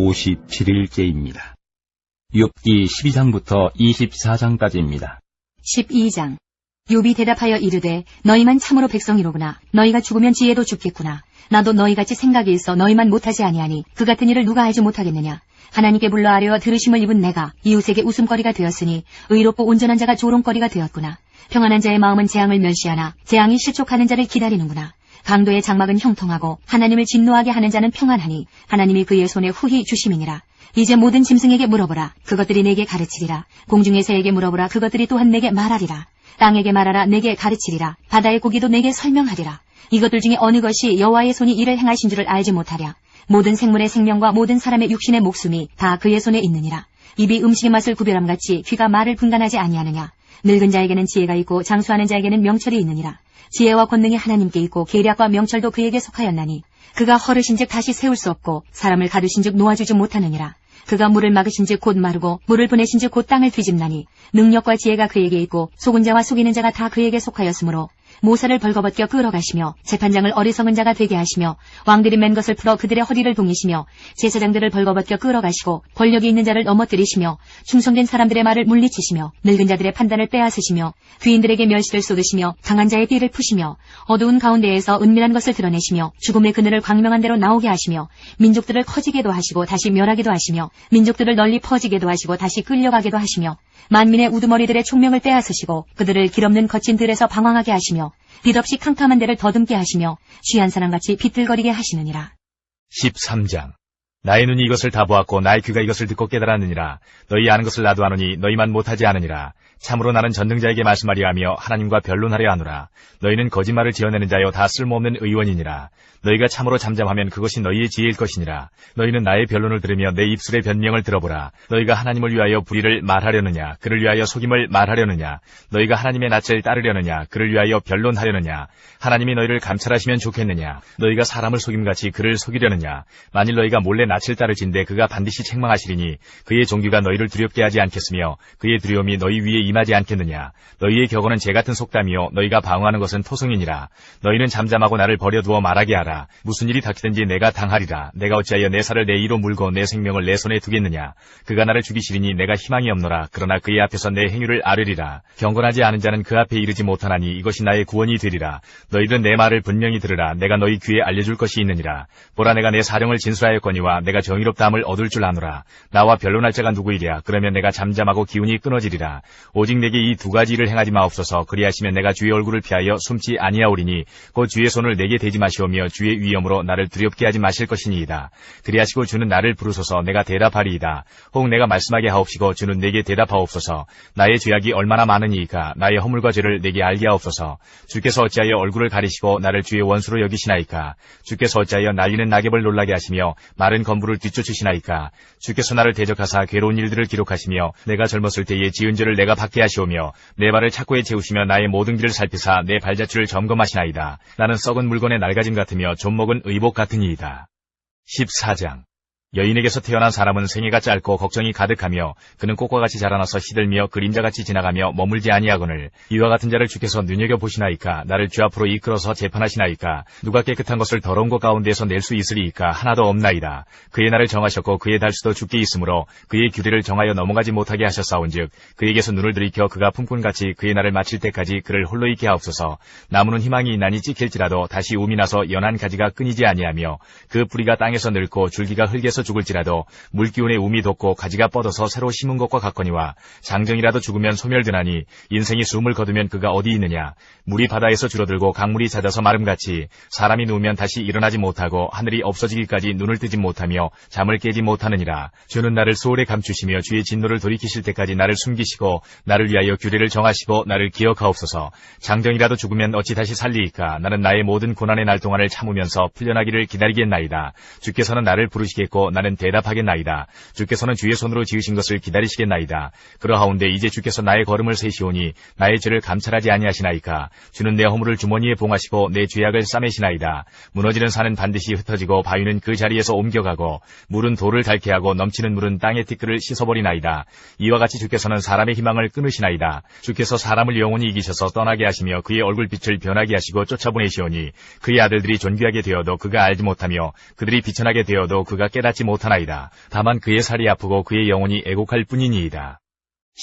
57일째입니다. 욥기 12장부터 24장까지입니다. 12장. 욥이 대답하여 이르되 너희만 참으로 백성이로구나. 너희가 죽으면 지혜도 죽겠구나. 나도 너희같이 생각이 있어 너희만 못하지 아니하니 그 같은 일을 누가 알지 못하겠느냐. 하나님께 불러 아뢰어 들으심을 입은 내가 이웃에게 웃음거리가 되었으니 의롭고 온전한 자가 조롱거리가 되었구나. 평안한 자의 마음은 재앙을 멸시하나 재앙이 실족하는 자를 기다리는구나. 강도의 장막은 형통하고 하나님을 진노하게 하는 자는 평안하니 하나님이 그의 손에 후히 주심이니라. 이제 모든 짐승에게 물어보라. 그것들이 내게 가르치리라. 공중의 새에게 물어보라. 그것들이 또한 내게 말하리라. 땅에게 말하라. 내게 가르치리라. 바다의 고기도 내게 설명하리라. 이것들 중에 어느 것이 여호와의 손이 이를 행하신 줄을 알지 못하랴. 모든 생물의 생명과 모든 사람의 육신의 목숨이 다 그의 손에 있느니라. 입이 음식의 맛을 구별함같이 귀가 말을 분간하지 아니하느냐. 늙은 자에게는 지혜가 있고 장수하는 자에게는 명철이 있느니라. 지혜와 권능이 하나님께 있고 계략과 명철도 그에게 속하였나니 그가 허르신즉 다시 세울 수 없고 사람을 가두신즉 놓아주지 못하느니라. 그가 물을 막으신즉 곧 마르고 물을 보내신즉 곧 땅을 뒤집나니 능력과 지혜가 그에게 있고 속은 자와 속이는 자가 다 그에게 속하였으므로 모사를 벌거벗겨 끌어가시며 재판장을 어리석은 자가 되게 하시며 왕들이 맨 것을 풀어 그들의 허리를 동이시며 제사장들을 벌거벗겨 끌어가시고 권력이 있는 자를 넘어뜨리시며 충성된 사람들의 말을 물리치시며 늙은 자들의 판단을 빼앗으시며 귀인들에게 멸시를 쏟으시며 강한 자의 띠를 푸시며 어두운 가운데에서 은밀한 것을 드러내시며 죽음의 그늘을 광명한 대로 나오게 하시며 민족들을 커지게도 하시고 다시 멸하기도 하시며 민족들을 널리 퍼지게도 하시고 다시 끌려가게도 하시며 만민의 우두머리들의 총명을 빼앗으시고 그들을 길없는 거친 들에서 방황하게 하시며 빛없이 캄캄한 데를 더듬게 하시며 취한 사람같이 비틀거리게 하시느니라. 13장. 나의 눈이 이것을 다 보았고 나의 귀가 이것을 듣고 깨달았느니라. 너희 아는 것을 나도 아노니 너희만 못하지 않으니라. 참으로 나는 전능자에게 말씀하려 하며 하나님과 변론하려 하노라. 너희는 거짓말을 지어내는 자여 다 쓸모없는 의원이니라. 너희가 참으로 잠잠하면 그것이 너희의 지혜일 것이니라. 너희는 나의 변론을 들으며 내 입술의 변명을 들어보라. 너희가 하나님을 위하여 불의를 말하려느냐 그를 위하여 속임을 말하려느냐. 너희가 하나님의 낯을 따르려느냐 그를 위하여 변론하려느냐. 하나님이 너희를 감찰하시면 좋겠느냐. 너희가 사람을 속임같이 그를 속이려느냐. 만일 너희가 몰래 낯을 따르진대 그가 반드시 책망하시리니 그의 종교가 너희를 두렵게 하지 않겠으며 그의 두려움이 너희 위에 임하지 않겠느냐. 너희의 격언은 재같은 속담이요 너희가 방어하는 것은 토성이니라. 너희는 잠잠하고 나를 버려두어 말하게 하라. 무슨 일이 닥치든지 내가 당하리라. 내가 어찌하여 내 살을 내 이로 물고 내 생명을 내 손에 두겠느냐. 그가 나를 죽이시리니 내가 희망이 없노라. 그러나 그의 앞에서 내 행위를 아뢰리라. 경건하지 않은 자는 그 앞에 이르지 못하나니 이것이 나의 구원이 되리라. 너희들은 내 말을 분명히 들으라. 내가 너희 귀에 알려줄 것이 있느니라. 보라 내가 내 사령을 진술하였거니와 내가 정의롭다함을 얻을 줄 아노라. 나와 변론할 자가 누구이랴. 그러면 내가 잠잠하고 기운이 끊어지리라. 오직 내게 이 두 가지 일을 행하지 마옵소서. 그리하시면 내가 주의 얼굴을 피하여 숨지 아니하오리니 곧 주의 손을 내게 대지 마시오며 주의 위엄으로 나를 두렵게 하지 마실 것이니이다. 그리하시고 주는 나를 부르소서. 내가 대답하리이다. 혹 내가 말씀하게 하옵시고 주는 내게 대답하옵소서. 나의 죄악이 얼마나 많으니이까. 나의 허물과 죄를 내게 알게 하옵소서. 주께서 어찌하여 얼굴을 가리시고 나를 주의 원수로 여기시나이까. 주께서 어찌하여 날리는 낙엽을 놀라게 하시며 마른 건부를 뒤쫓으시나이까. 주께서 나를 대적하사 괴로운 일들을 기록하시며 내가 젊었을 때의 지은 죄를 내가 받게 하시오며 내 발을 착고에 채우시며 나의 모든 길을 살피사 내 발자취를 점검하시나이다. 나는 썩은 물건의 낡아짐 같으며 좀먹은 의복 같으니이다. 14장. 여인에게서 태어난 사람은 생애가 짧고 걱정이 가득하며 그는 꽃과 같이 자라나서 시들며 그림자같이 지나가며 머물지 아니하거늘 이와 같은 자를 주께서 눈여겨보시나이까. 나를 주 앞으로 이끌어서 재판하시나이까. 누가 깨끗한 것을 더러운 것 가운데서 낼 수 있으리이까. 하나도 없나이다. 그의 날을 정하셨고 그의 달수도 죽게 있으므로 그의 규례를 정하여 넘어가지 못하게 하셨사온즉 그에게서 눈을 들이켜 그가 품꾼같이 그의 날을 마칠 때까지 그를 홀로 있게 하옵소서. 나무는 희망이 있나니 찍힐지라도 다시 움이 나서 연한 가지가 끊이지 아니하며 그 뿌리가 땅에서 늙고 줄기가 흙에서 죽을지라도 물기운에 움이 돋고 가지가 뻗어서 새로 심은 것과 같거니와 장정이라도 죽으면 소멸되나니 인생이 숨을 거두면 그가 어디 있느냐. 물이 바다에서 줄어들고 강물이 잦아서 마름같이 사람이 누우면 다시 일어나지 못하고 하늘이 없어지기까지 눈을 뜨지 못하며 잠을 깨지 못하느니라. 주는 나를 소홀에 감추시며 주의 진노를 돌이키실 때까지 나를 숨기시고 나를 위하여 규례를 정하시고 나를 기억하옵소서. 장정이라도 죽으면 어찌 다시 살리이까. 나는 나의 모든 고난의 날 동안을 참으면서 풀려나기를 기다리겠나이다. 주께서는 나를 부르시겠고 나는 대답하겠나이다. 주께서는 주의 손으로 지으신 것을 기다리시겠나이다. 그러하온데 이제 주께서 나의 걸음을 세시오니 나의 죄를 감찰하지 아니하시나이까. 주는 내 허물을 주머니에 봉하시고 내 죄악을 싸매시나이다. 무너지는 산은 반드시 흩어지고 바위는 그 자리에서 옮겨가고 물은 돌을 닳게 하고 넘치는 물은 땅의 티끌을 씻어버리나이다. 이와 같이 주께서는 사람의 희망을 끊으시나이다. 주께서 사람을 영원히 이기셔서 떠나게 하시며 그의 얼굴빛을 변하게 하시고 쫓아보내시오니 그의 아들들이 존귀하게 되어도 그가 알지 못하며 그들이 비천하게 되어도 그가 깨닫지 받지 못하나이다. 다만 그의 살이 아프고 그의 영혼이 애곡할 뿐이니이다.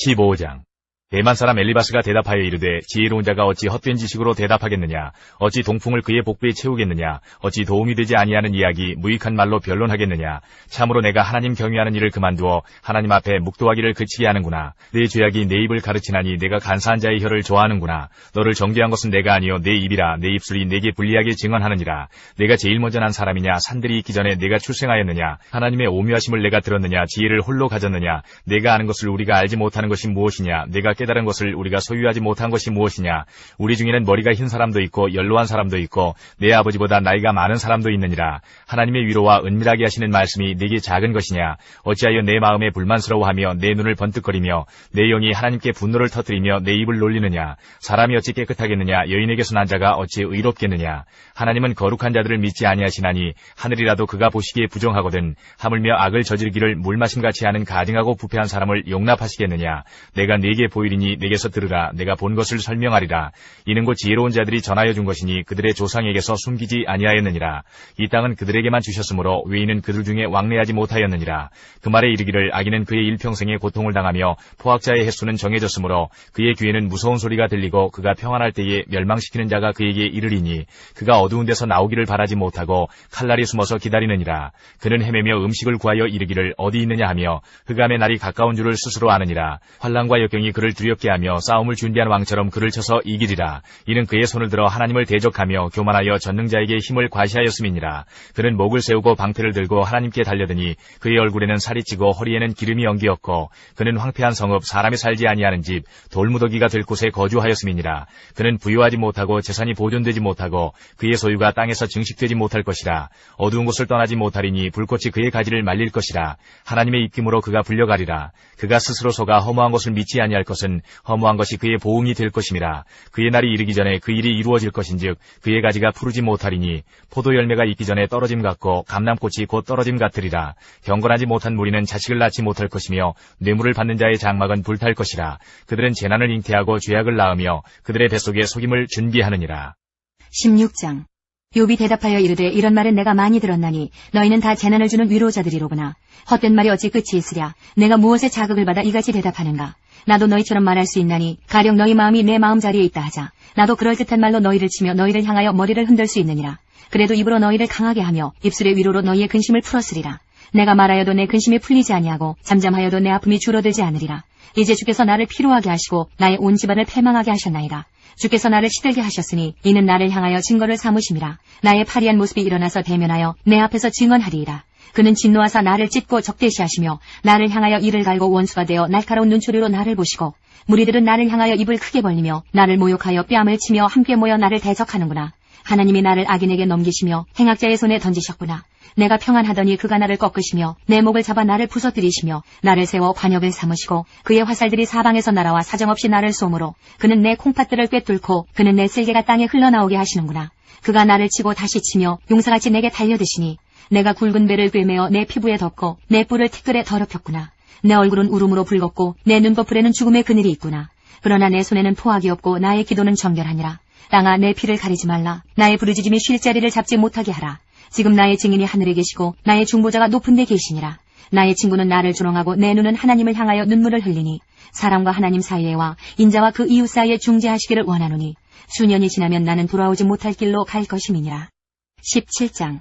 15장. 대만 사람 엘리바스가 대답하여 이르되 지혜로운 자가 어찌 헛된 지식으로 대답하겠느냐. 어찌 동풍을 그의 복부에 채우겠느냐. 어찌 도움이 되지 아니하는 이야기 무익한 말로 변론하겠느냐. 참으로 내가 하나님 경외하는 일을 그만두어 하나님 앞에 묵도하기를 그치게 하는구나. 내 죄악이 내 입을 가르치나니 내가 간사한 자의 혀를 좋아하는구나. 너를 정죄한 것은 내가 아니요 내 입이라. 내 입술이 내게 불리하게 증언하느니라. 내가 제일 먼저 난 사람이냐. 산들이 있기 전에 내가 출생하였느냐. 하나님의 오묘하심을 내가 들었느냐. 지혜를 홀로 가졌느냐. 내가 아는 것을 우리가 알지 못하는 것이 무엇이냐. 내가 깨달은 것을 우리가 소유하지 못한 것이 무엇이냐. 우리 중에는 머리가 흰 사람도 있고 연로한 사람도 있고 내 아버지보다 나이가 많은 사람도 있느니라. 하나님의 위로와 은밀하게 하시는 말씀이 내게 작은 것이냐. 어찌하여 내 마음에 불만스러워하며 내 눈을 번뜩거리며 내 영이 하나님께 분노를 터뜨리며 내 입을 놀리느냐. 사람이 어찌 깨끗하겠느냐. 여인에게서 난 자가 어찌 의롭겠느냐. 하나님은 거룩한 자들을 믿지 아니하시나니 하늘이라도 그가 보시기에 부정하거든. 하물며 악을 저지르기를 물마심같이 하는 가증하고 부패한 사람을 용납하시겠느냐. 내가 네게 보이리니 내게서 들으라. 내가 본 것을 설명하리라. 이는 곧 지혜로운 자들이 전하여 준 것이니 그들의 조상에게서 숨기지 아니하였느니라. 이 땅은 그들에게만 주셨으므로 외인은 그들 중에 왕래하지 못하였느니라. 그 말에 이르기를 악인은 그의 일평생에 고통을 당하며 포악자의 횟수는 정해졌으므로 그의 귀에는 무서운 소리가 들리고 그가 평안할 때에 멸망시키는 자가 그에게 이르리니 그가 어두운 데서 나오기를 바라지 못하고 칼날이 숨어서 기다리느니라. 그는 헤매며 음식을 구하여 이르기를 어디 있느냐 하며 흑암의 날이 가까운 줄을 스스로 아느니라. 환난과 역경이 그를 두렵게 하며 싸움을 준비한 왕처럼 그를 쳐서 이기리라. 이는 그의 손을 들어 하나님을 대적하며 교만하여 전능자에게 힘을 과시하였음이니라. 그는 목을 세우고 방패를 들고 하나님께 달려드니 그의 얼굴에는 살이 찌고 허리에는 기름이 엉기었고 그는 황폐한 성읍 사람이 살지 아니하는 집 돌무더기가 들 곳에 거주하였음이니라. 그는 부유하지 못하고 재산이 보존되지 못하고 그의 소유가 땅에서 증식되지 못할 것이라. 어두운 곳을 떠나지 못하리니 불꽃이 그의 가지를 말릴 것이라. 하나님의 입김으로 그가 불려가리라. 그가 스스로 속아 허무한 것을 믿지 아니할 것은 허무한 것이 그의 보응이 될 것임이라. 그의 날이 이르기 전에 그 일이 이루어질 것인즉 그의 가지가 푸르지 못하리니 포도 열매가 있기 전에 떨어짐 같고 감람꽃이 곧 떨어짐 같으리라. 경건하지 못한 무리는 자식을 낳지 못할 것이며 뇌물을 받는 자의 장막은 불탈 것이라. 그들은 재난을 잉태하고 죄악을 낳으며 그들의 뱃속에 속임을 준비하느니라. 16장. 욥이 대답하여 이르되 이런 말은 내가 많이 들었나니 너희는 다 재난을 주는 위로자들이로구나. 헛된 말이 어찌 끝이 있으랴. 내가 무엇에 자극을 받아 이같이 대답하는가. 나도 너희처럼 말할 수 있나니 가령 너희 마음이 내 마음자리에 있다 하자. 나도 그럴듯한 말로 너희를 치며 너희를 향하여 머리를 흔들 수 있느니라. 그래도 입으로 너희를 강하게 하며 입술의 위로로 너희의 근심을 풀었으리라. 내가 말하여도 내 근심이 풀리지 아니하고 잠잠하여도 내 아픔이 줄어들지 않으리라. 이제 주께서 나를 피로하게 하시고 나의 온 집안을 패망하게 하셨나이다. 주께서 나를 시들게 하셨으니 이는 나를 향하여 증거를 삼으심이라. 나의 파리한 모습이 일어나서 대면하여 내 앞에서 증언하리이다. 그는 진노하사 나를 찢고 적대시하시며 나를 향하여 이를 갈고 원수가 되어 날카로운 눈초리로 나를 보시고 무리들은 나를 향하여 입을 크게 벌리며 나를 모욕하여 뺨을 치며 함께 모여 나를 대적하는구나. 하나님이 나를 악인에게 넘기시며 행악자의 손에 던지셨구나. 내가 평안하더니 그가 나를 꺾으시며 내 목을 잡아 나를 부서뜨리시며 나를 세워 관역을 삼으시고 그의 화살들이 사방에서 날아와 사정없이 나를 쏘므로 그는 내 콩팥들을 꿰뚫고 그는 내 쓸개가 땅에 흘러나오게 하시는구나. 그가 나를 치고 다시 치며 용사같이 내게 달려드시니 내가 굵은 배를 꿰매어 내 피부에 덮고 내 뿔을 티끌에 더럽혔구나. 내 얼굴은 울음으로 붉었고 내 눈꺼풀에는 죽음의 그늘이 있구나. 그러나 내 손에는 포악이 없고 나의 기도는 정결하니라. 땅아 내 피를 가리지 말라. 나의 부르짖음이 쉴 자리를 잡지 못하게 하라. 지금 나의 증인이 하늘에 계시고 나의 중보자가 높은 데 계시니라. 나의 친구는 나를 조롱하고 내 눈은 하나님을 향하여 눈물을 흘리니 사람과 하나님 사이에와 인자와 그 이웃 사이에 중재하시기를 원하노니 수년이 지나면 나는 돌아오지 못할 길로 갈 것임이니라. 17장.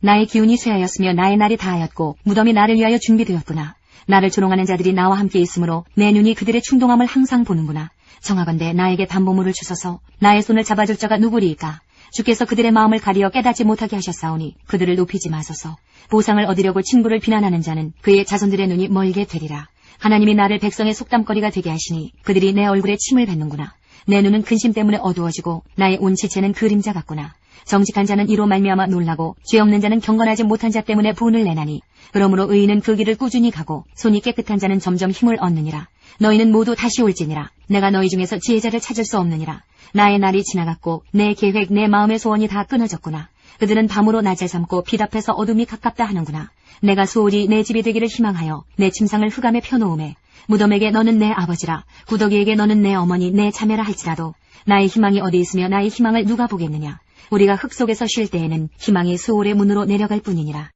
나의 기운이 쇠하였으며 나의 날이 다하였고 무덤이 나를 위하여 준비되었구나. 나를 조롱하는 자들이 나와 함께 있으므로 내 눈이 그들의 충동함을 항상 보는구나. 정하건대 나에게 담보물을 주소서. 나의 손을 잡아줄 자가 누구리이까. 주께서 그들의 마음을 가리어 깨닫지 못하게 하셨사오니 그들을 높이지 마소서. 보상을 얻으려고 친구를 비난하는 자는 그의 자손들의 눈이 멀게 되리라. 하나님이 나를 백성의 속담거리가 되게 하시니 그들이 내 얼굴에 침을 뱉는구나. 내 눈은 근심 때문에 어두워지고 나의 온 지체는 그림자 같구나. 정직한 자는 이로 말미암아 놀라고 죄 없는 자는 경건하지 못한 자 때문에 분을 내나니 그러므로 의인은 그 길을 꾸준히 가고 손이 깨끗한 자는 점점 힘을 얻느니라. 너희는 모두 다시 올지니라. 내가 너희 중에서 지혜자를 찾을 수 없느니라. 나의 날이 지나갔고 내 계획 내 마음의 소원이 다 끊어졌구나. 그들은 밤으로 낮을 삼고 빛 앞에서 어둠이 가깝다 하는구나. 내가 소홀히 내 집이 되기를 희망하여 내 침상을 흑암에 펴놓음에 무덤에게 너는 내 아버지라 구더기에게 너는 내 어머니 내 자매라 할지라도 나의 희망이 어디 있으며 나의 희망을 누가 보겠느냐. 우리가 흙 속에서 쉴 때에는 희망이 수월의 문으로 내려갈 뿐이니라.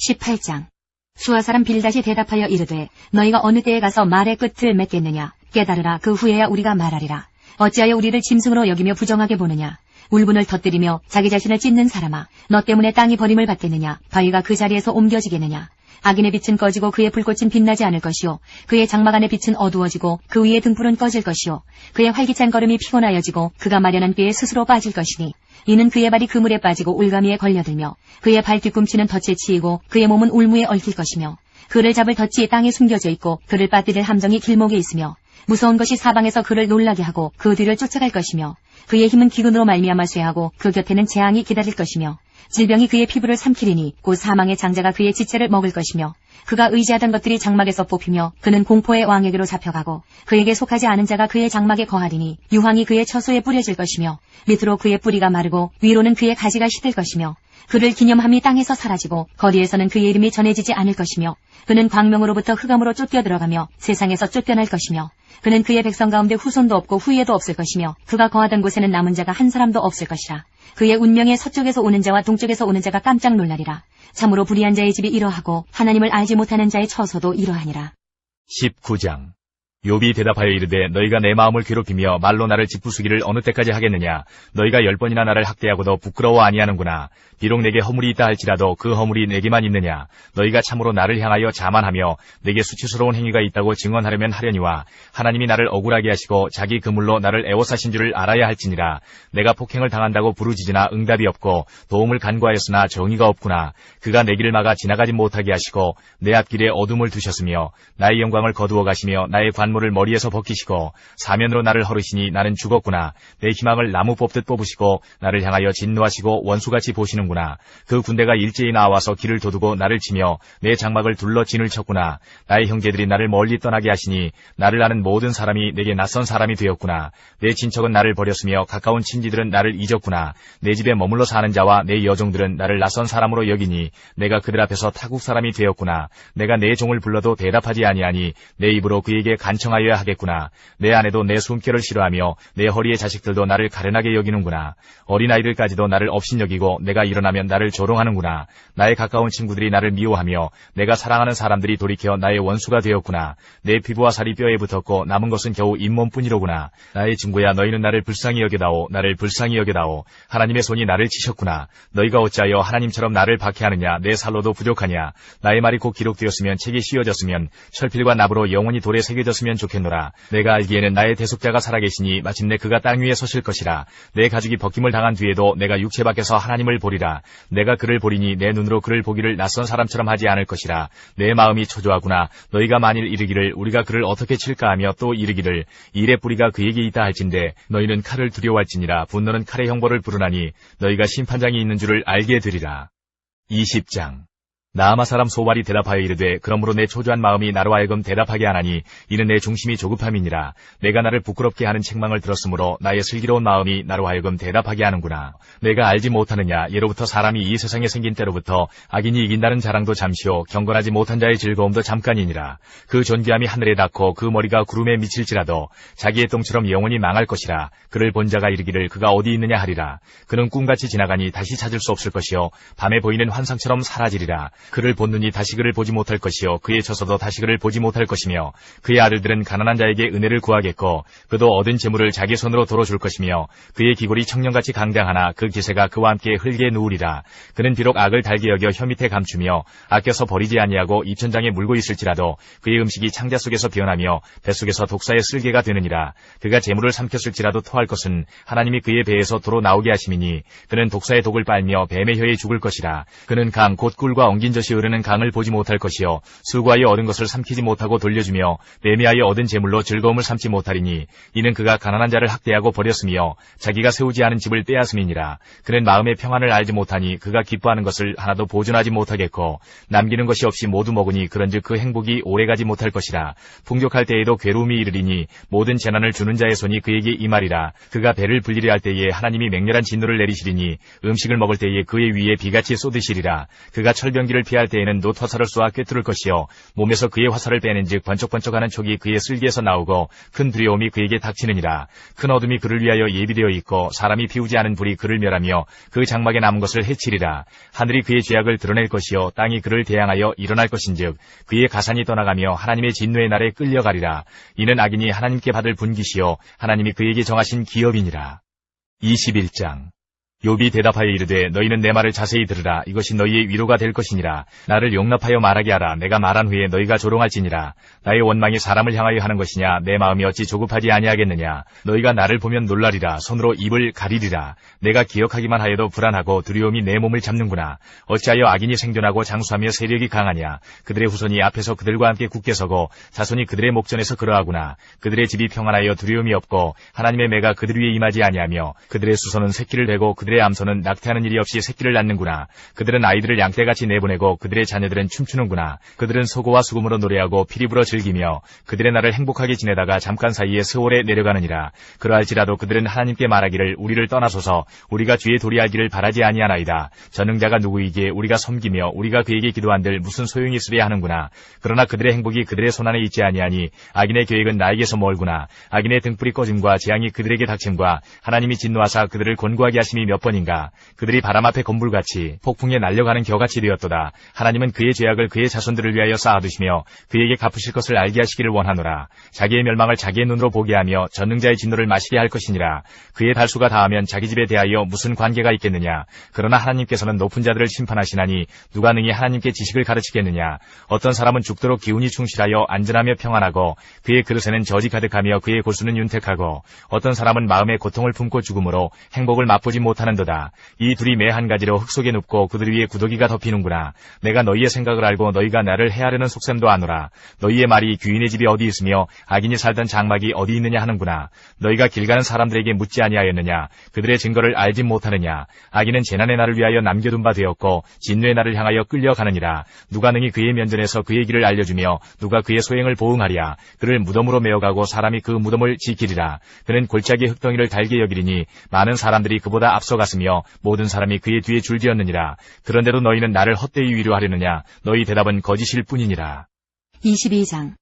18장. 수아 사람 빌닷이 대답하여 이르되 너희가 어느 때에 가서 말의 끝을 맺겠느냐. 깨달으라. 그 후에야 우리가 말하리라. 어찌하여 우리를 짐승으로 여기며 부정하게 보느냐. 울분을 터뜨리며 자기 자신을 찢는 사람아, 너 때문에 땅이 버림을 받겠느냐. 바위가 그 자리에서 옮겨지겠느냐. 악인의 빛은 꺼지고 그의 불꽃은 빛나지 않을 것이요, 그의 장막 안의 빛은 어두워지고 그 위의 등불은 꺼질 것이요, 그의 활기찬 걸음이 피곤하여지고 그가 마련한 꾀에 스스로 빠질 것이니, 이는 그의 발이 그물에 빠지고 올가미에 걸려들며 그의 발 뒤꿈치는 덫에 치이고 그의 몸은 울무에 얽힐 것이며, 그를 잡을 덫이 땅에 숨겨져 있고 그를 빠뜨릴 함정이 길목에 있으며, 무서운 것이 사방에서 그를 놀라게 하고 그 뒤를 쫓아갈 것이며, 그의 힘은 기근으로 말미암아 쇠하고 그 곁에는 재앙이 기다릴 것이며, 질병이 그의 피부를 삼키리니 곧 사망의 장자가 그의 지체를 먹을 것이며, 그가 의지하던 것들이 장막에서 뽑히며 그는 공포의 왕에게로 잡혀가고 그에게 속하지 않은 자가 그의 장막에 거하리니 유황이 그의 처소에 뿌려질 것이며 밑으로 그의 뿌리가 마르고 위로는 그의 가지가 시들 것이며, 그를 기념함이 땅에서 사라지고 거리에서는 그의 이름이 전해지지 않을 것이며, 그는 광명으로부터 흑암으로 쫓겨 들어가며 세상에서 쫓겨날 것이며, 그는 그의 백성 가운데 후손도 없고 후예도 없을 것이며, 그가 거하던 곳에는 남은 자가 한 사람도 없을 것이라. 그의 운명에 서쪽에서 오는 자와 동쪽에서 오는 자가 깜짝 놀라리라. 참으로 불의한 자의 집이 이러하고 하나님을 알지 못하는 자의 처소도 이러하니라. 19장. 욥이 대답하여 이르되 너희가 내 마음을 괴롭히며 말로 나를 짓부수기를 어느 때까지 하겠느냐. 너희가 10번이나 나를 학대하고도 부끄러워 아니하는구나. 비록 내게 허물이 있다 할지라도 그 허물이 내게만 있느냐. 너희가 참으로 나를 향하여 자만하며 내게 수치스러운 행위가 있다고 증언하려면 하려니와, 하나님이 나를 억울하게 하시고 자기 그물로 나를 애워싸신 줄을 알아야 할지니라. 내가 폭행을 당한다고 부르짖으나 응답이 없고 도움을 간구하였으나 정의가 없구나. 그가 내 길을 막아 지나가지 못하게 하시고 내 앞길에 어둠을 두셨으며 나의 영광을 거두어 가시며 나의 관물을 머리에서 벗기시고 사면으로 나를 허르시니 나는 죽었구나. 내 희망을 나무 뽑듯 뽑으시고 나를 향하여 진노하시고 원수같이 보시는구나. 그 군대가 일제히 나와서 길을 도두고 나를 치며 내 장막을 둘러 진을 쳤구나. 나의 형제들이 나를 멀리 떠나게 하시니 나를 아는 모든 사람이 내게 낯선 사람이 되었구나. 내 친척은 나를 버렸으며 가까운 친지들은 나를 잊었구나. 내 집에 머물러 사는 자와 내 여종들은 나를 낯선 사람으로 여기니 내가 그들 앞에서 타국 사람이 되었구나. 내가 내 종을 불러도 대답하지 아니하니 내 입으로 그에게 간청하여야 하겠구나. 내 아내도 내 숨결을 싫어하며 내 허리의 자식들도 나를 가련하게 여기는구나. 어린아이들까지도 나를 업신여기고 내가 일어나면 나를 조롱하는구나. 나의 가까운 친구들이 나를 미워하며 내가 사랑하는 사람들이 돌이켜 나의 원수가 되었구나. 내 피부와 살이 뼈에 붙었고 남은 것은 겨우 잇몸뿐이로구나. 나의 친구야, 너희는 나를 불쌍히 여겨다오. 나를 불쌍히 여겨다오. 하나님의 손이 나를 치셨구나. 너희가 어찌하여 하나님처럼 나를 박해하느냐. 내 살로도 부족하냐. 나의 말이 곧 기록되었으면 책이 씌워졌으면 철필과 납으로 영원히 돌에 새겨졌으면 좋겠노라. 내가 알기에는 나의 대속자가 살아계시니 마침내 그가 땅 위에 서실 것이라. 내 가죽이 벗김을 당한 뒤에도 내가 육체 밖에서 하나님을 보리라. 내가 그를 보리니 내 눈으로 그를 보기를 낯선 사람처럼 하지 않을 것이라. 내 마음이 초조하구나. 너희가 만일 이르기를 우리가 그를 어떻게 칠까 하며 또 이르기를 일의 뿌리가 그에게 있다 할진대 너희는 칼을 두려워할지니라. 분노는 칼의 형벌을 부르나니 너희가 심판장이 있는 줄을 알게 되리라. 20장. 나아마 사람 소발이 대답하여 이르되 그러므로 내 초조한 마음이 나로 하여금 대답하게 하나니 이는 내 중심이 조급함이니라. 내가 나를 부끄럽게 하는 책망을 들었으므로 나의 슬기로운 마음이 나로 하여금 대답하게 하는구나. 내가 알지 못하느냐. 예로부터 사람이 이 세상에 생긴 때로부터 악인이 이긴다는 자랑도 잠시요 경건하지 못한 자의 즐거움도 잠깐이니라. 그 존귀함이 하늘에 닿고 그 머리가 구름에 미칠지라도 자기의 똥처럼 영원히 망할 것이라. 그를 본 자가 이르기를 그가 어디 있느냐 하리라. 그는 꿈같이 지나가니 다시 찾을 수 없을 것이요 밤에 보이는 환상처럼 사라지리라. 그를 본 눈이 다시 그를 보지 못할 것이요 그의 처소도 다시 그를 보지 못할 것이며 그의 아들들은 가난한 자에게 은혜를 구하겠고 그도 얻은 재물을 자기 손으로 도로 줄 것이며 그의 기골이 청년같이 강장하나 그 기세가 그와 함께 흙에 누우리라. 그는 비록 악을 달게 여겨 혀 밑에 감추며 아껴서 버리지 아니하고 입천장에 물고 있을지라도 그의 음식이 창자 속에서 변하며 뱃속에서 독사의 쓸개가 되느니라. 그가 재물을 삼켰을지라도 토할 것은 하나님이 그의 배에서 도로 나오게 하심이니 그는 독사의 독을 빨며 뱀의 혀에 죽을 것이라. 그는 강 곧 꿀과 엉긴 젖이 흐르는 강을 보지 못할 것이요 수고하여 얻은 것을 삼키지 못하고 돌려주며 매매하여 얻은 재물로 즐거움을 삼지 못하리니 이는 그가 가난한 자를 학대하고 버렸으며 자기가 세우지 않은 집을 빼앗음이니라. 그는 마음의 평안을 알지 못하니 그가 기뻐하는 것을 하나도 보존하지 못하겠고 남기는 것이 없이 모두 먹으니 그런즉 그 행복이 오래가지 못할 것이라. 풍족할 때에도 괴로움이 이르리니 모든 재난을 주는 자의 손이 그에게 임하리라. 그가 배를 불리려 할 때에 하나님이 맹렬한 진노를 내리시리니 음식을 먹을 때에 그의 위에 비같이 쏟으시리라. 그가 철병기를 그를 피할 때에는 노터사를 쏘아 꿰뚫을 것이요 몸에서 그의 화살을 빼낸즉 번쩍번쩍하는 촉이 그의 쓸개에서 나오고 큰 두려움이 그에게 닥치느니라. 큰 어둠이 그를 위하여 예비되어 있고 사람이 피우지 않은 불이 그를 멸하며 그 장막에 남은 것을 해치리라. 하늘이 그의 죄악을 드러낼 것이요 땅이 그를 대항하여 일어날 것인즉 그의 가산이 떠나가며 하나님의 진노의 날에 끌려가리라. 이는 악인이 하나님께 받을 분깃이요 하나님이 그에게 정하신 기업이니라. 21장. 욥이 대답하여 이르되 너희는 내 말을 자세히 들으라. 이것이 너희의 위로가 될 것이니라. 나를 용납하여 말하게 하라. 내가 말한 후에 너희가 조롱할지니라. 나의 원망이 사람을 향하여 하는 것이냐. 내 마음이 어찌 조급하지 아니하겠느냐. 너희가 나를 보면 놀라리라. 손으로 입을 가리리라. 내가 기억하기만 하여도 불안하고 두려움이 내 몸을 잡는구나. 어찌하여 악인이 생존하고 장수하며 세력이 강하냐. 그들의 후손이 앞에서 그들과 함께 굳게 서고 자손이 그들의 목전에서 그러하구나. 그들의 집이 평안하여 두려움이 없고 하나님의 매가 그들 위에 임하지 아니하며 그들의 수소는 새끼를 대고 그들의 암소는 낙태하는 일이 없이 새끼를 낳는구나. 그들은 아이들을 양떼같이 내보내고 그들의 자녀들은 춤추는구나. 그들은 소고와 수금으로 노래하고 피리 불어 즐기며 그들의 날을 행복하게 지내다가 잠깐 사이에 스올에 내려가느니라. 그러할지라도 그들은 하나님께 말하기를 우리를 떠나소서. 우리가 주의 도리하기를 바라지 아니하나이다. 전능자가 누구이기에 우리가 섬기며 우리가 그에게 기도한들 무슨 소용이 있으랴 하는구나. 그러나 그들의 행복이 그들의 손안에 있지 아니하니 악인의 계획은 나에게서 멀구나. 악인의 등불이 꺼짐과 재앙이 그들에게 닥침과 하나님이 진노하사 그들을 곤고하게 하심이 몇 번인가. 그들이 바람 앞에 건불같이 폭풍에 날려가는 겨같이 되었도다. 하나님은 그의 죄악을 그의 자손들을 위하여 쌓아두시며 그에게 갚으실 것을 알게 하시기를 원하노라. 자기의 멸망을 자기의 눈으로 보게 하며 전능자의 진노를 마시게 할 것이니라. 그의 달수가 다하면 자기 집에 대하여 무슨 관계가 있겠느냐. 그러나 하나님께서는 높은 자들을 심판하시나니 누가 능히 하나님께 지식을 가르치겠느냐. 어떤 사람은 죽도록 기운이 충실하여 안전하며 평안하고 그의 그릇에는 저지 가득하며 그의 골수는 윤택하고 어떤 사람은 마음에 고통을 품고 죽음으로 행복을 맛보지 못하는도다. 이 둘이 매 한 가지로 흙 속에 눕고 그들 위에 구더기가 덮이는구나. 내가 너희의 생각을 알고 너희가 나를 헤아르는 속셈도 아노라. 너희의 말이 귀인의 집이 어디 있으며 악인이 살던 장막이 어디 있느냐 하는구나. 너희가 길 가는 사람들에게 묻지 아니하였느냐. 그들의 증거를 알지 못하느냐. 악인은 재난의 날을 위하여 남겨둔 바 되었고 진노의 날을 향하여 끌려가느니라. 누가 능히 그의 면전에서 그의 길을 알려주며 누가 그의 소행을 보응하랴. 그를 무덤으로 메어가고 사람이 그 무덤을 지키리라. 그는 골짜기 흙덩이를 달게 여기리니 많은 사람들이 그보다 앞서갔으며 모든 사람이 그의 뒤에 줄지었느니라. 그런데도 너희는 나를 헛되이 위로하려느냐. 너희 대답은 거짓일 뿐이니라. 22장.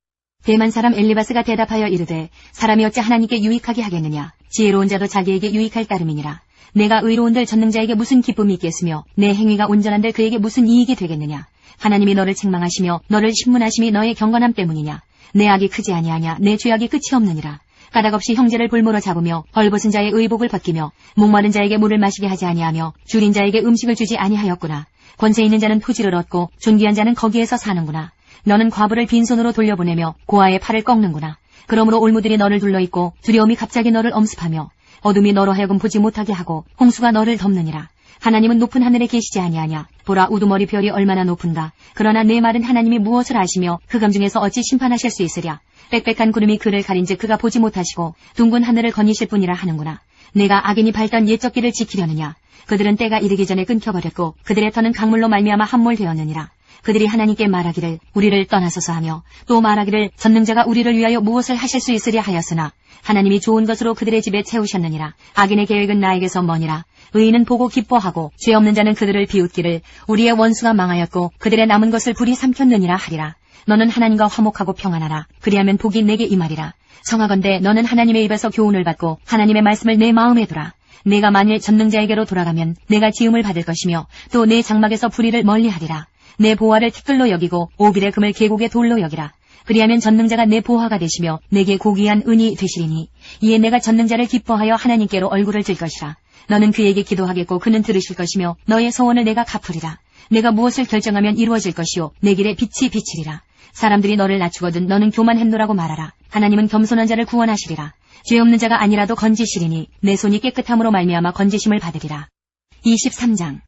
대만 사람 엘리바스가 대답하여 이르되 사람이 어찌 하나님께 유익하게 하겠느냐. 지혜로운 자도 자기에게 유익할 따름이니라. 내가 의로운들 전능자에게 무슨 기쁨이 있겠으며 내 행위가 온전한들 그에게 무슨 이익이 되겠느냐. 하나님이 너를 책망하시며 너를 신문하심이 너의 경건함 때문이냐. 내 악이 크지 아니하냐. 내 죄악이 끝이 없느니라. 까닭없이 형제를 볼모로 잡으며 벌벗은 자의 의복을 벗기며 목마른 자에게 물을 마시게 하지 아니하며 줄인 자에게 음식을 주지 아니하였구나. 권세 있는 자는 토지를 얻고 존귀한 자는 거기에서 사는구나. 너는 과부를 빈손으로 돌려보내며 고아의 팔을 꺾는구나. 그러므로 올무들이 너를 둘러있고 두려움이 갑자기 너를 엄습하며 어둠이 너로 하여금 보지 못하게 하고 홍수가 너를 덮느니라. 하나님은 높은 하늘에 계시지 아니하냐. 보라 우두머리 별이 얼마나 높은가. 그러나 내 말은 하나님이 무엇을 아시며 흑암 중에서 어찌 심판하실 수 있으랴. 빽빽한 구름이 그를 가린즉 그가 보지 못하시고 둥근 하늘을 거니실 뿐이라 하는구나. 내가 악인이 밟던 옛적 길을 지키려느냐. 그들은 때가 이르기 전에 끊겨버렸고 그들의 터는 강물로 말미암아 함몰되었느니라. 그들이 하나님께 말하기를 우리를 떠나소서 하며 또 말하기를 전능자가 우리를 위하여 무엇을 하실 수 있으랴 하였으나 하나님이 좋은 것으로 그들의 집에 채우셨느니라. 악인의 계획은 나에게서 머니라. 의인은 보고 기뻐하고 죄 없는 자는 그들을 비웃기를 우리의 원수가 망하였고 그들의 남은 것을 불이 삼켰느니라 하리라. 너는 하나님과 화목하고 평안하라. 그리하면 복이 내게 임하리라. 청하건대 너는 하나님의 입에서 교훈을 받고 하나님의 말씀을 내 마음에 두라. 내가 만일 전능자에게로 돌아가면 내가 지음을 받을 것이며 또 내 장막에서 불의를 멀리하리라. 내 보화를 티끌로 여기고 오빌의 금을 계곡의 돌로 여기라. 그리하면 전능자가 내 보화가 되시며 내게 고귀한 은이 되시리니 이에 내가 전능자를 기뻐하여 하나님께로 얼굴을 들 것이라. 너는 그에게 기도하겠고 그는 들으실 것이며 너의 소원을 내가 갚으리라. 내가 무엇을 결정하면 이루어질 것이요 내 길에 빛이 비치리라. 사람들이 너를 낮추거든 너는 교만했노라고 말하라. 하나님은 겸손한 자를 구원하시리라. 죄 없는 자가 아니라도 건지시리니 내 손이 깨끗함으로 말미암아 건지심을 받으리라. 23장.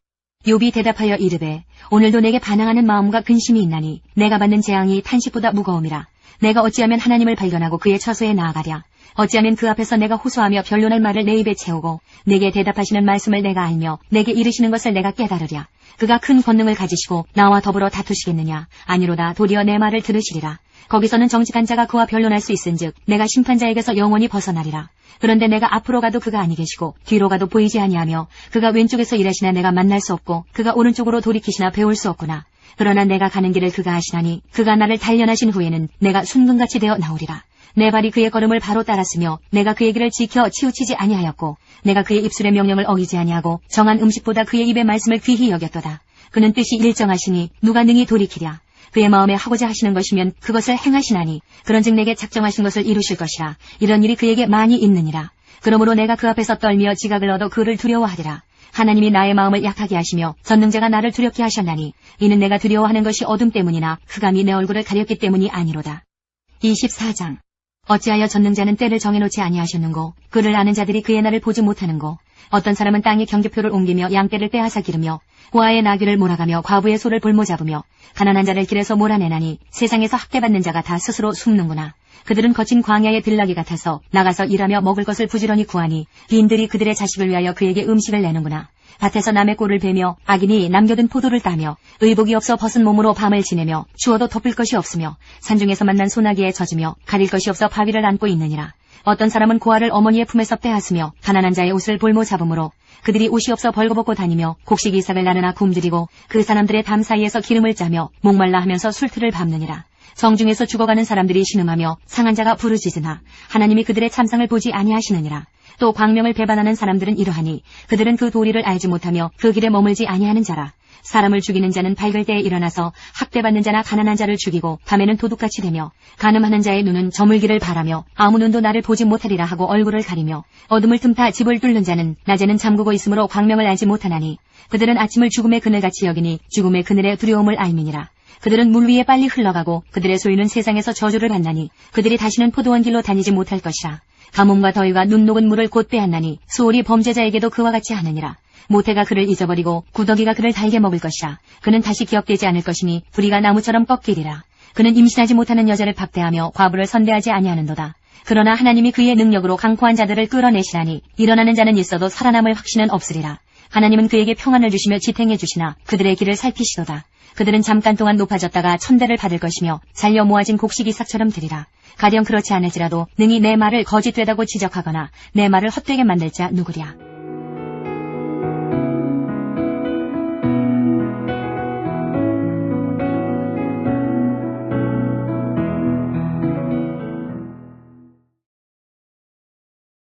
욥이 대답하여 이르되 오늘도 내게 반항하는 마음과 근심이 있나니 내가 받는 재앙이 탄식보다 무거움이라. 내가 어찌하면 하나님을 발견하고 그의 처소에 나아가랴. 어찌하면 그 앞에서 내가 호소하며 변론할 말을 내 입에 채우고 내게 대답하시는 말씀을 내가 알며 내게 이르시는 것을 내가 깨달으랴. 그가 큰 권능을 가지시고 나와 더불어 다투시겠느냐. 아니로다 도리어 내 말을 들으시리라. 거기서는 정직한 자가 그와 변론할 수 있은즉 내가 심판자에게서 영원히 벗어나리라. 그런데 내가 앞으로 가도 그가 아니 계시고 뒤로 가도 보이지 아니하며 그가 왼쪽에서 일하시나 내가 만날 수 없고 그가 오른쪽으로 돌이키시나 배울 수 없구나. 그러나 내가 가는 길을 그가 아시나니 그가 나를 단련하신 후에는 내가 순금같이 되어 나오리라. 내 발이 그의 걸음을 바로 따랐으며 내가 그의 길을 지켜 치우치지 아니하였고 내가 그의 입술의 명령을 어기지 아니하고 정한 음식보다 그의 입의 말씀을 귀히 여겼도다. 그는 뜻이 일정하시니 누가 능히 돌이키랴. 그의 마음에 하고자 하시는 것이면 그것을 행하시나니 그런즉 내게 작정하신 것을 이루실 것이라. 이런 일이 그에게 많이 있느니라. 그러므로 내가 그 앞에서 떨며 지각을 얻어 그를 두려워하리라. 하나님이 나의 마음을 약하게 하시며 전능자가 나를 두렵게 하셨나니 이는 내가 두려워하는 것이 어둠 때문이나 흑암이 내 얼굴을 가렸기 때문이 아니로다. 24장. 어찌하여 전능자는 때를 정해놓지 아니하셨는고 그를 아는 자들이 그의 날을 보지 못하는고 어떤 사람은 땅에 경계표를 옮기며 양떼를 빼앗아 기르며 고아의 나귀를 몰아가며 과부의 소를 볼모 잡으며 가난한 자를 길에서 몰아내나니 세상에서 학대받는 자가 다 스스로 숨는구나. 그들은 거친 광야의 들나귀 같아서 나가서 일하며 먹을 것을 부지런히 구하니 빈들이 그들의 자식을 위하여 그에게 음식을 내는구나. 밭에서 남의 꼴을 베며 악인이 남겨둔 포도를 따며 의복이 없어 벗은 몸으로 밤을 지내며 추워도 덮을 것이 없으며 산중에서 만난 소나기에 젖으며 가릴 것이 없어 바위를 안고 있느니라. 어떤 사람은 고아를 어머니의 품에서 빼앗으며 가난한 자의 옷을 볼모 잡음으로 그들이 옷이 없어 벌거벗고 다니며 곡식 이삭을 나르나 굶주리고 그 사람들의 담 사이에서 기름을 짜며 목말라 하면서 술틀을 밟느니라. 성중에서 죽어가는 사람들이 신음하며 상한 자가 부르짖으나 하나님이 그들의 참상을 보지 아니하시느니라. 또 광명을 배반하는 사람들은 이러하니 그들은 그 도리를 알지 못하며 그 길에 머물지 아니하는 자라. 사람을 죽이는 자는 밝을 때에 일어나서 학대받는 자나 가난한 자를 죽이고 밤에는 도둑같이 되며 간음하는 자의 눈은 저물기를 바라며 아무 눈도 나를 보지 못하리라 하고 얼굴을 가리며 어둠을 틈타 집을 뚫는 자는 낮에는 잠그고 있으므로 광명을 알지 못하나니 그들은 아침을 죽음의 그늘같이 여기니 죽음의 그늘의 두려움을 알미니라. 그들은 물 위에 빨리 흘러가고 그들의 소유는 세상에서 저주를 받나니 그들이 다시는 포도원 길로 다니지 못할 것이라. 가뭄과 더위가 눈 녹은 물을 곧 빼앗나니 수월이 범죄자에게도 그와 같이 하느니라. 모태가 그를 잊어버리고 구더기가 그를 달게 먹을 것이라. 그는 다시 기억되지 않을 것이니 부리가 나무처럼 꺾이리라. 그는 임신하지 못하는 여자를 박대하며 과부를 선대하지 아니하는도다. 그러나 하나님이 그의 능력으로 강포한 자들을 끌어내시나니 일어나는 자는 있어도 살아남을 확신은 없으리라. 하나님은 그에게 평안을 주시며 지탱해 주시나 그들의 길을 살피시도다. 그들은 잠깐 동안 높아졌다가 천대를 받을 것이며 잘려 모아진 곡식 이삭처럼 되리라. 가령 그렇지 않을지라도 능히 내 말을 거짓되다고 지적하거나 내 말을 헛되게 만들 자 누구랴.